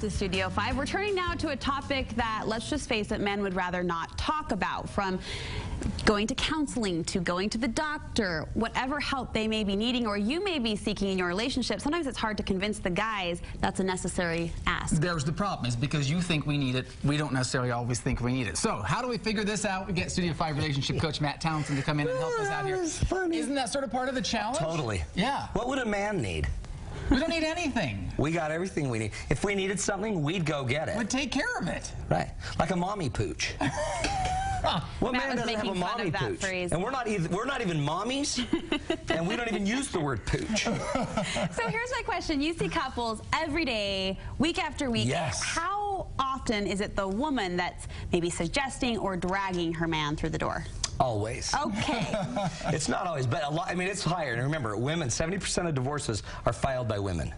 to Studio 5. We're turning now to a topic that, let's just face it, men would rather not talk about. From going to counseling to going to the doctor, whatever help they may be needing or you may be seeking in your relationship, sometimes it's hard to convince the guys that's a necessary ask. There's the problem, is because you think we need it, we don't necessarily always think we need it. So how do we figure this out? We get Studio 5 relationship coach Matt Townsend to come in and help us out here. Funny. Isn't that sort of part of the challenge? Totally. Yeah. What would a man need? We don't need anything. We got everything we need. If we needed something, we'd go get it. We'd take care of it. Right. Like a mommy pooch. What Matt man was doesn't have a making fun mommy of that pooch? phrase. And we're not even mommies, and we don't even use the word pooch. So here's my question. You see couples every day, week after week. Yes. How often is it the woman that's maybe suggesting or dragging her man through the door? Always. Okay. It's not always, but a lot. I mean, it's higher. And remember, women, 70% of divorces are filed by women.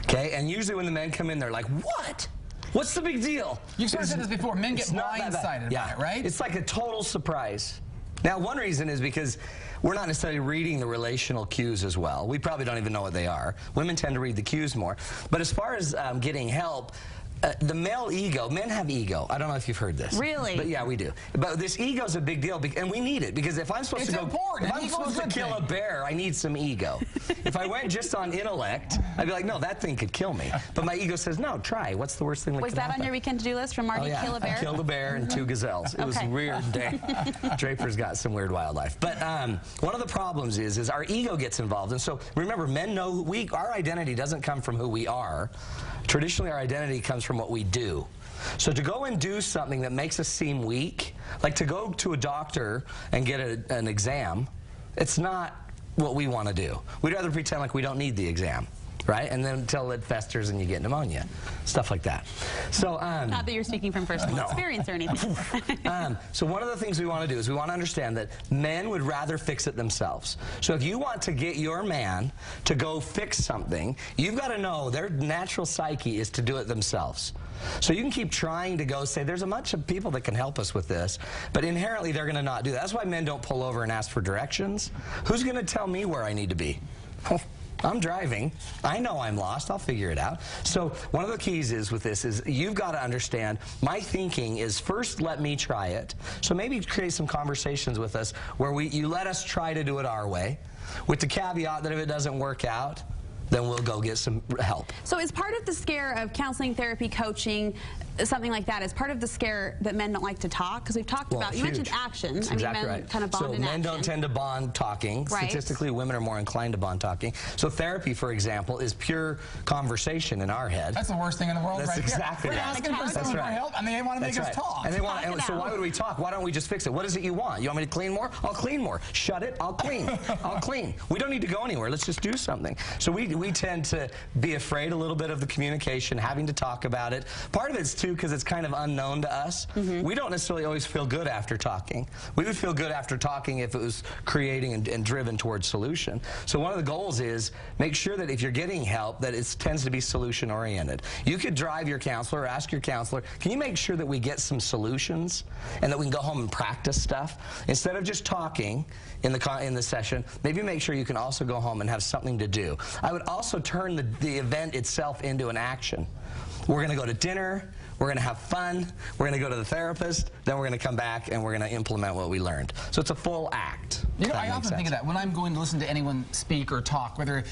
Okay? And usually when the men come in, they're like, what? What's the big deal? You've sort of said this before. Men get blindsided by it, right? It's like a total surprise. Now, one reason is because we're not necessarily reading the relational cues as well. We probably don't even know what they are. Women tend to read the cues more. But as far as getting help, the male ego, men have ego. I don't know if you've heard this. Really? But yeah, we do. But this ego is a big deal, and we need it, because if I'm supposed important. if I'm supposed to kill a bear, I need some ego. If I went just on intellect, I'd be like, no, that thing could kill me. But my ego says, no, try. What's the worst thing that Was could that happen? on your weekend to-do list from Marty? Oh, yeah. Kill a bear? I killed a bear and 2 gazelles. It was weird. Draper's got some weird wildlife. But one of the problems is our ego gets involved. And so remember, men know our identity doesn't come from who we are. Traditionally, our identity comes from what we do. So to go and do something that makes us seem weak, like to go to a doctor and get an exam, it's not what we want to do. We'd rather pretend like we don't need the exam, right? And then until it festers and you get pneumonia, stuff like that. So not that you're speaking from personal experience or anything. So one of the things we want to do is we want to understand that men would rather fix it themselves. So if you want to get your man to go fix something, you've got to know their natural psyche is to do it themselves. So you can keep trying to go say, there's a bunch of people that can help us with this, but inherently they're going to not do that. That's why men don't pull over and ask for directions. Who's going to tell me where I need to be? I'm driving. I know I'm lost. I'll figure it out. So one of the keys with this is you've got to understand my thinking is first let me try it. So maybe create some conversations with us where you let us try to do it our way, with the caveat that if it doesn't work out, then we'll go get some help. So is part of the scare of counseling, therapy, coaching, something like that, is part of the scare that men don't like to talk? Because we've talked about, you mentioned action. That's exactly men kind of bond in action. So men don't tend to bond talking. Right. Statistically, women are more inclined to bond talking. So therapy, for example, is pure conversation in our head. That's the worst thing in the world. That's right exactly there. right. We're asking for someone for help, and they want to make us talk. And they want. So why would we talk? Why don't we just fix it? What is it you want? You want me to clean more? I'll clean more. Shut it. I'll clean. I'll clean. We don't need to go anywhere. Let's just do something. So we tend to be afraid a little bit of the communication, having to talk about it. Part of it's too because it's kind of unknown to us. We don't necessarily always feel good after talking. We would feel good after talking if it was creating and driven towards solution. So one of the goals is make sure that if you're getting help, that it tends to be solution oriented. You could drive your counselor or ask your counselor, can you make sure that we get some solutions and that we can go home and practice stuff? Instead of just talking in the session, maybe make sure you can also go home and have something to do. I would also turn the event itself into an action. We're going to go to dinner. We're going to have fun. We're going to go to the therapist. Then we're going to come back and we're going to implement what we learned. So it's a full act. You know, I often think of that when I'm going to listen to anyone speak or talk, whether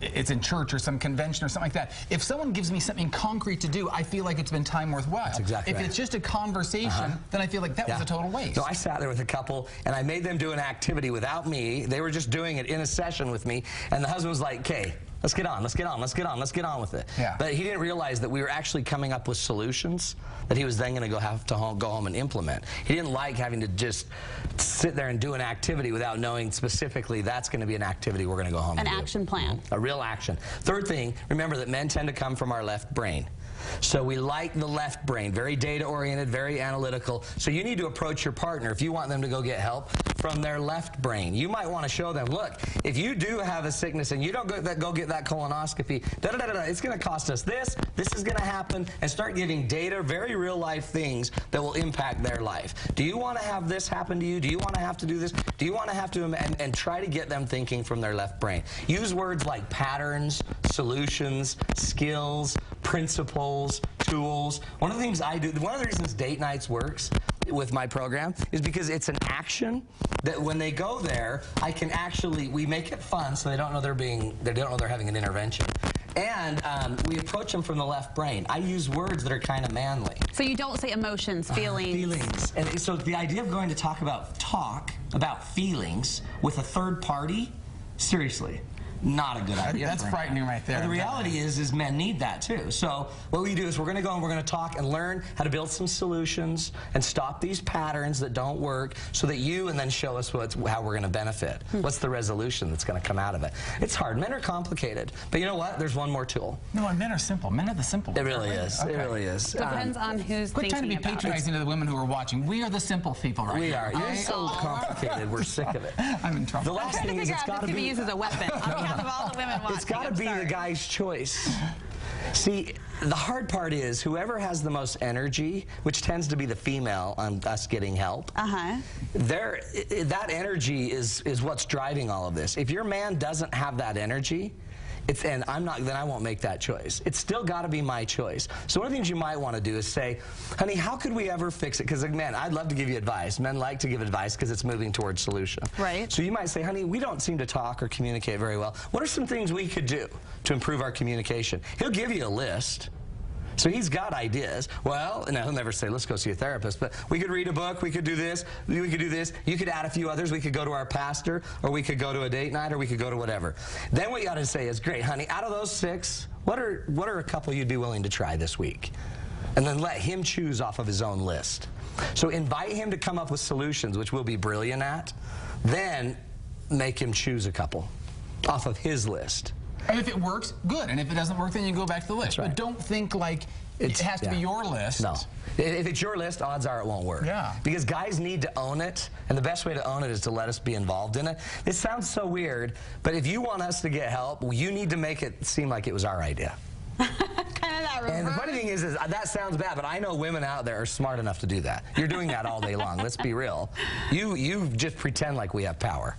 it's in church or some convention or something like that. If someone gives me something concrete to do, I feel like it's been time worthwhile. That's exactly right. If it's just a conversation, then I feel like that was a total waste. No, I sat there with a couple and I made them do an activity without me. They were just doing it in a session with me, and the husband was like, "Okay, let's get on, let's get on, let's get on, let's get on with it." Yeah. But he didn't realize that we were actually coming up with solutions that he was then going to have to go home and implement. He didn't like having to just sit there and do an activity without knowing specifically that's going to be an activity we're going to go home and do. An action plan. A real action. Third thing, remember that men tend to come from our left brain. So we like the left brain, very data-oriented, very analytical. So you need to approach your partner if you want them to go get help from their left brain. You might want to show them, look, if you do have a sickness and you don't go get that colonoscopy, it's going to cost us this is going to happen, and start giving data, very real life things that will impact their life. Do you want to have this happen to you? Do you want to have to do this? Do you want to have to, and try to get them thinking from their left brain. Use words like patterns, solutions, skills, principles, tools. One of the things I do, one of the reasons date nights works with my program is because it's an action that when they go there, I can actually, we make it fun so they don't know they're having an intervention. And we approach them from the left brain. I use words that are kind of manly. So you don't say emotions, feelings. Feelings. And so the idea of going to talk about feelings with a third party, seriously, not a good idea. That's frightening right there. And the reality is men need that too. So what we do is we're going to go and we're going to talk and learn how to build some solutions and stop these patterns that don't work, so that and then show us how we're going to benefit. What's the resolution that's going to come out of it? It's hard. Men are complicated. But you know what? There's one more tool. No, men are simple. Men are the simple ones. It really is. Okay. It really is. Depends on who's Quit trying to be thinking about it. patronizing to the women who are watching. We are the simple people right We now. are. You're so complicated. We're sick of it. I'm in trouble. The last thing is it's got to be be used as a weapon on behalf of all the women watching. It's got to be the guy's choice. See, the hard part is whoever has the most energy, which tends to be the female on us getting help, that energy is what's driving all of this. If your man doesn't have that energy, then I won't make that choice. It's still got to be my choice. So one of the things you might want to do is say, honey, how could we ever fix it? Because, man, I'd love to give you advice. Men like to give advice because it's moving towards solution. Right. So you might say, honey, we don't seem to talk or communicate very well. What are some things we could do to improve our communication? He'll give you a list. So he's got ideas. Well, no, he'll never say, let's go see a therapist, but we could read a book, we could do this, we could do this. You could add a few others. We could go to our pastor, or we could go to a date night, or we could go to whatever. Then what you ought to say is, great, honey, out of those 6, what are a couple you'd be willing to try this week? And then let him choose off of his own list. So invite him to come up with solutions, which we'll be brilliant at. Then make him choose a couple off of his list. And if it works, good. And if it doesn't work, then you go back to the list. Right. But don't think like it has to be your list. No. If it's your list, odds are it won't work. Yeah. Because guys need to own it, and the best way to own it is to let us be involved in it. This sounds so weird, but if you want us to get help, you need to make it seem like it was our idea. And the funny thing is that sounds bad, but I know women out there are smart enough to do that. You're doing that all day long. Let's be real. You just pretend like we have power.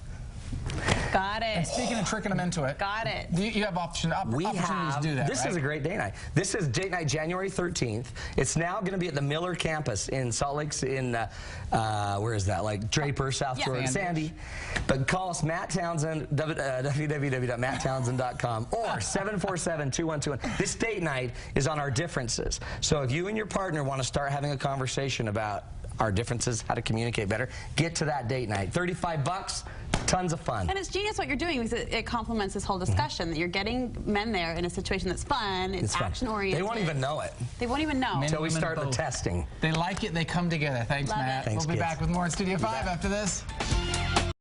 Got it. And speaking of tricking them into it. Got it. You have opportunities to do that, This is a great date night. This is date night January 13th. It's now going to be at the Miller campus in Salt Lake, where is that? Like Draper, South Florida, Sandy. But call us, Matt Townsend, www.matttownsend.com, or 747-2121. This date night is on our differences. So if you and your partner want to start having a conversation about our differences, how to communicate better, get to that date night. $35, tons of fun. And it's genius what you're doing, because it complements this whole discussion that you're getting men there in a situation that's fun, it's action-oriented. They won't even know it. They won't even know. Until we start the testing. They like it, they come together. Thanks, Love Matt. it. Thanks, We'll be kids. back with more in Studio 5 after this.